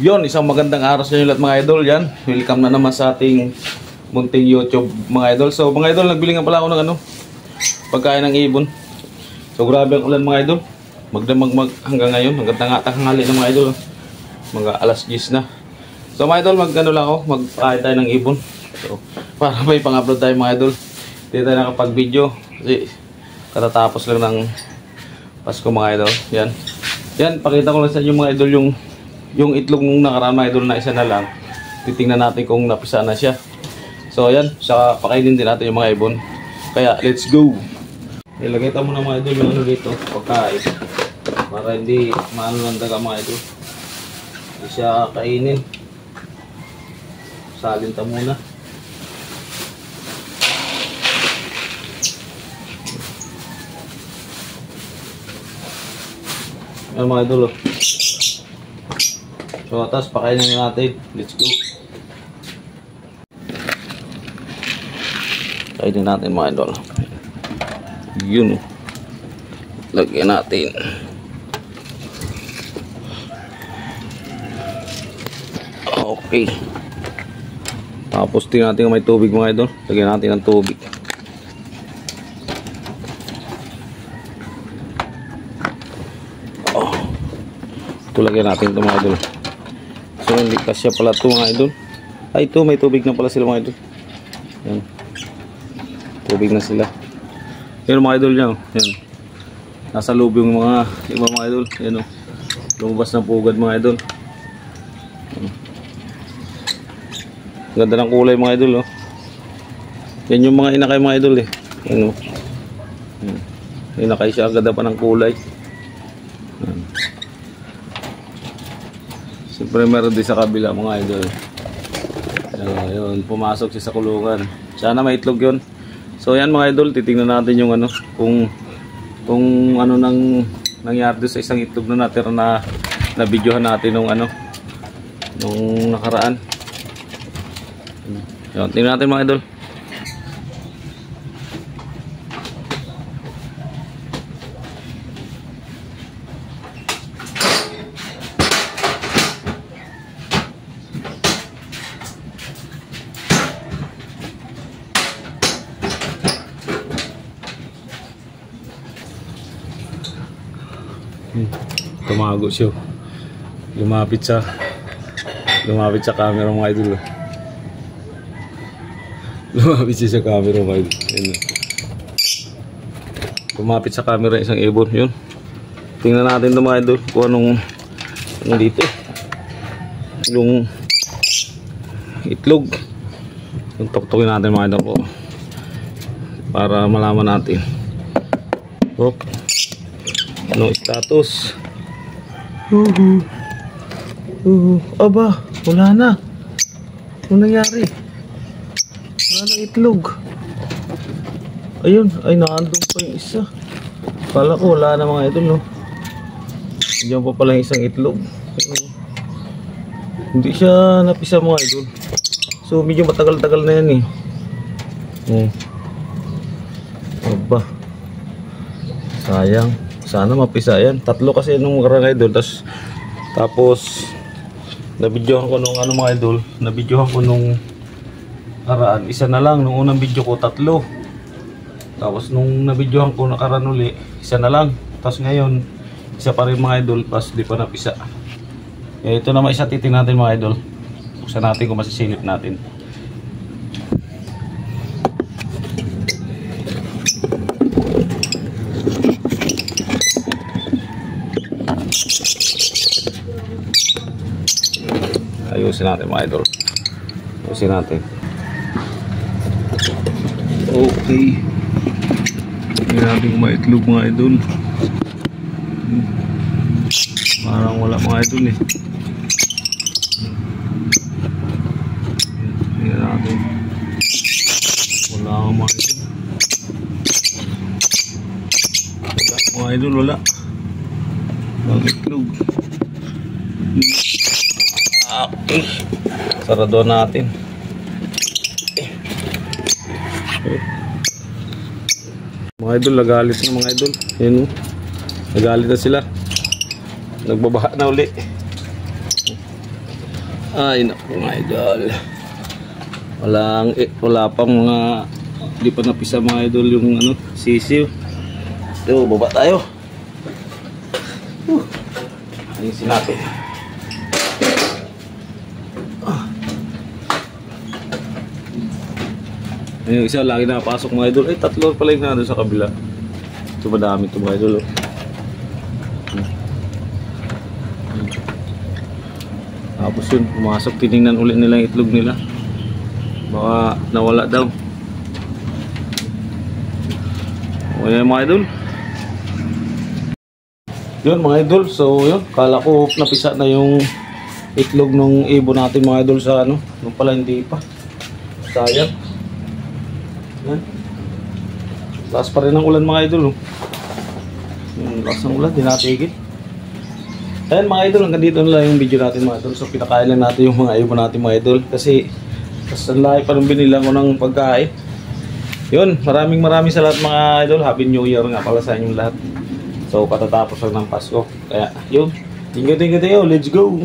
Yon, isang magandang araw sa inyo lahat mga idol. Yan, welcome na naman sa ating munting YouTube mga idol. So mga idol, nagbili nga pala ako ng pagkain ng ibon. So grabe ang ulan mga idol. Magdamag hanggang ngayon, hanggang tanghali na mga idol. Mga alas 10 na. So mga idol, lang ako, magpakain tayo ng ibon. So para may pang-upload tayo mga idol. Hindi tayo nakapag-video kasi katatapos lang ng Pasko mga idol. Yan. Yan, pakita ko lang sa inyo mga idol yung itlog nung nakaraan mga idol na isa na lang. Titingnan natin kung napisa na siya. So ayan, saka pakainin din natin yung mga ibon. Kaya let's go. Ilagay tayo muna mga idol yung dito, pagkain. Para hindi maano lang daga mga idol. Hindi siya kainin. Salin tayo muna. Ayan mga idol oh. So, tapos pakainin natin. Let's go. Kainin natin mga idol. Yun. Lagyan natin. Okay. Tapos tingnan natin kung may tubig mga idol. Lagyan natin ng tubig. Oh. Ito lagyan natin ito mga idol. So hindi kasya pala ito mga idol. Ay ito may tubig na pala sila mga idol. Yan. Tubig na sila. Yan mga idol niya. Yan. Nasa loob yung mga iba mga idol. Yan o. Lumabas na pugad mga idol. Yan. Ganda ng kulay mga idol oh. Yan yung mga inakay mga idol eh. Yan o. Inakay siya. Ganda pa ng kulay. Yan. Siyempre meron din sa kabila mga idol. Ayun, pumasok siya sa kulungan. Sana may itlog yun. So yan mga idol, titingnan natin yung kung ano nang nangyari sa isang itlog na natira na videohan natin nung nung nakaraan. Ayun, tingnan natin mga idol. Tumago siya. Lumapit sa camera mga idol. Lumapit siya sa camera mga idol. Ayun. Lumapit sa camera isang ibon. Yun. Tingnan natin ito mga idol kung anong dito. Yung itlog. Yung tuktukin natin mga idol po. Para malaman natin. Hop. Anong status? Aba, wala na. Ano nangyari? Wala na itlog. Ayun, ay naandun pa yung isa. Kala ko wala na mga idol no. Diyan pa pala yung isang itlog. Hindi siya napisa mga idol. So medyo matagal-tagal na yan eh. Aba. Sayang. Sana mapisa yan. Tatlo kasi nung karang idol. Tapos nabidyohan ko nung mga idol. Nabidyohan ko nung karaan. Isa na lang. Nung unang video ko tatlo. Tapos nung nabidyohan ko nakaraan uli, isa na lang. Tapos ngayon isa pa rin mga idol. Tapos di pa napisa. Ito naman isa titingnan natin mga idol. Buksan natin kung masisilip natin. Ayusin natin mga idol. Ayusin natin. Okay. Tingnan natin kung may itlog mga idol. Parang wala mga idol eh. Tingnan natin. Wala nga mga idol. Wala mga idol, wala. Walang itlog. Okay. Sarado natin. Mga idol, nagalit na mga idol. Ayan o. Nagalit na sila. Nagbabaha na uli. Ay naku mga idol. Wala pang mga hindi pa napisa mga idol yung ano, sisiw. Ito, baba tayo. Ayusin natin. Ayun, isa lagi nakapasok mga idol. Ay, tatlo pala yung nandun sa kabila. Ito madami ito mga idol. Tapos yun, pumasok, tinignan ulit nila yung itlog nila. Baka nawala daw. Okay mga idol. Yun mga idol, so yun, kala ko napisa na yung itlog ng ibon natin mga idol sa ano. Nung pala hindi pa. Sayang. Yan. Lakas pa rin ang ulan mga idol. Yung lakas ng ulan, di natigil. Ayan mga idol, hanggang dito na lang yung video natin mga idol. So pinakain lang natin yung mga ibon natin mga idol. Kasi ang lahi pa nung binilang ko ng pagkain. Yun, maraming salamat mga idol. Happy New Year nga pala sa inyong lahat. So katatapos lang ng Pasko. Kaya yun, tingin tayo, let's go!